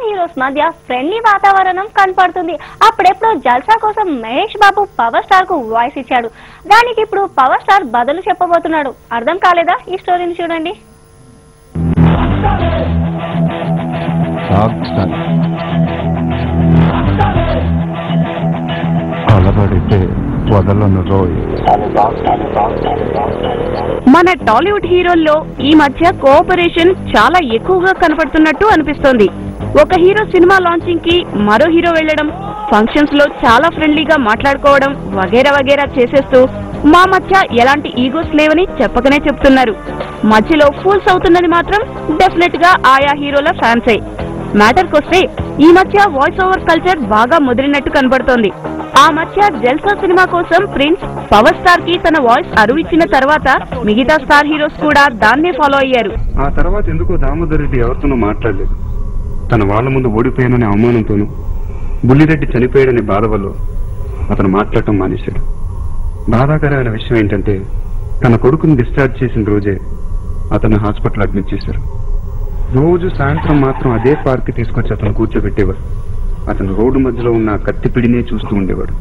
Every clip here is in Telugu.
స్టార్ హీరోస్ మధ్య ఫ్రెండ్లీ వాతావరణం కనపడుతుంది. అప్పుడెప్పుడు జల్సా కోసం మహేష్ బాబు పవర్ స్టార్ కు వాయిస్ ఇచ్చాడు. దానికి ఇప్పుడు పవర్ స్టార్ బదులు చెప్పబోతున్నాడు. అర్థం కాలేదా? ఈ స్టోరీని చూడండి. మన టాలీవుడ్ హీరోల్లో ఈ మధ్య కోఆపరేషన్ చాలా ఎక్కువగా కనపడుతున్నట్టు అనిపిస్తోంది. ఒక హీరో సినిమా లాంచింగ్ కి మరో హీరో వెళ్లడం, ఫంక్షన్స్ లో చాలా ఫ్రెండ్లీగా మాట్లాడుకోవడం వగేరా వగేరా చేసేస్తూ మా మధ్య ఎలాంటి ఈగోస్ లేవని చెప్పకనే చెప్తున్నారు. మధ్యలో ఫూల్స్ అవుతున్నది మాత్రం డెఫినెట్ గా ఆయా హీరోల ఫ్యాన్సే. మ్యాటర్ కొస్తే ఈ మధ్య వాయిస్ ఓవర్ కల్చర్ బాగా ముదిరినట్టు కనబడుతోంది. ఆ మధ్య జల్సా సినిమా కోసం ప్రిన్స్ పవర్ స్టార్ కి తన వాయిస్ అరువిచ్చిన తర్వాత మిగతా స్టార్ హీరోస్ కూడా దాన్నే ఫాలో అయ్యారు. ఆ తర్వాత ఎందుకో దామోదర్ రెడ్డి ఎవరితోనూ మాట్లాడలేదు. తన వాళ్ళ ముందు ఓడిపోయాననే అవమానంతోనూ, బుల్లిరెడ్డి చనిపోయాడనే బాధ వల్ల అతను మాట్లాడటం మానేశాడు. బాధాకరమైన విషయం ఏంటంటే తన కొడుకుని డిశ్చార్జ్ చేసిన రోజే అతను హాస్పిటల్ అడ్మిట్ చేశారు. రోజు సాయంత్రం మాత్రం అదే పార్క్ తీసుకొచ్చి అతను కూర్చోబెట్టేవారు. అతను రోడ్డు మధ్యలో ఉన్న కత్తిపిడినే చూస్తూ ఉండేవాడు.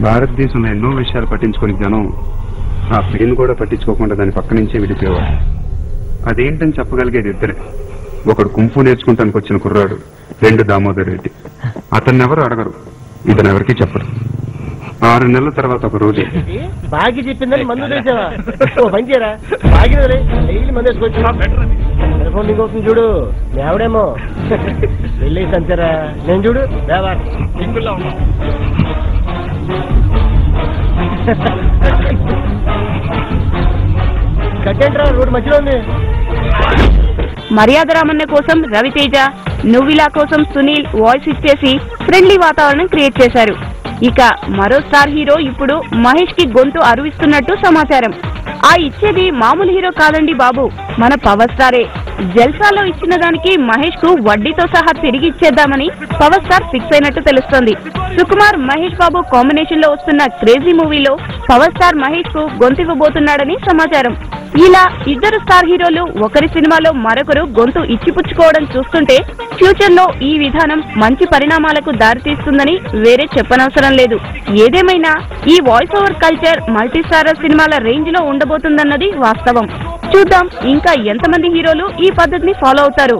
భారతదేశంలో ఎన్నో విషయాలు పట్టించుకుని జనం ఆ పిడిని కూడా పట్టించుకోకుండా దాని పక్క నుంచే విడిపోయేవాడు. అదేంటని చెప్పగలిగేది ఇద్దరే. ఒకడు కుంఫు నేర్చుకుంటానికి వచ్చిన కుర్రాడు, రెండు దామోదర్ రెడ్డి. అతన్ని ఎవరు అడగరు, ఇతను ఎవరికి చెప్పరు. 6 నెలల తర్వాత ఒక రోజు బాగి చెప్పిందని మందు తెచ్చావా? పనిచేయరా బాగి డైలీ మందు వేసుకోవచ్చు. చూడు ఎవడేమో వెళ్ళేసి అంతేరా. నేను చూడు కట్టేంట్రా రోడ్డు మధ్యలో ఉంది. మర్యాద రామన్న కోసం రవితేజ, నువ్విలా కోసం సునీల్ వాయిస్ ఇచ్చేసి ఫ్రెండ్లీ వాతావరణం క్రియేట్ చేశారు. ఇక మరో స్టార్ హీరో ఇప్పుడు మహేష్ కి గొంతు అరువిస్తున్నట్టు సమాచారం. ఆ ఇచ్చేది మామూలు హీరో కాదండి బాబు, మన పవర్ స్టారే. జల్సాలో ఇచ్చిన దానికి మహేష్ కు వడ్డీతో సహా తిరిగి ఇచ్చేద్దామని పవర్ స్టార్ ఫిక్స్ అయినట్టు తెలుస్తోంది. సుకుమార్ మహేష్ బాబు కాంబినేషన్ లో వస్తున్న క్రేజీ మూవీలో పవర్ స్టార్ మహేష్ కు గొంతివ్వబోతున్నాడని సమాచారం. ఇలా ఇద్దరు స్టార్ హీరోలు ఒకరి సినిమాలో మరొకరు గొంతు ఇచ్చిపుచ్చుకోవడం చూస్తుంటే ఫ్యూచర్ లో ఈ విధానం మంచి పరిణామాలకు దారితీస్తుందని వేరే చెప్పనవసరం లేదు. ఏదేమైనా ఈ voice over culture multi starrer సినిమాల రేంజ్ లో ఉండబోతుందన్నది వాస్తవం. చూద్దాం ఇంకా ఎంతమంది హీరోలు ఈ పద్ధతిని ఫాలో అవుతారు.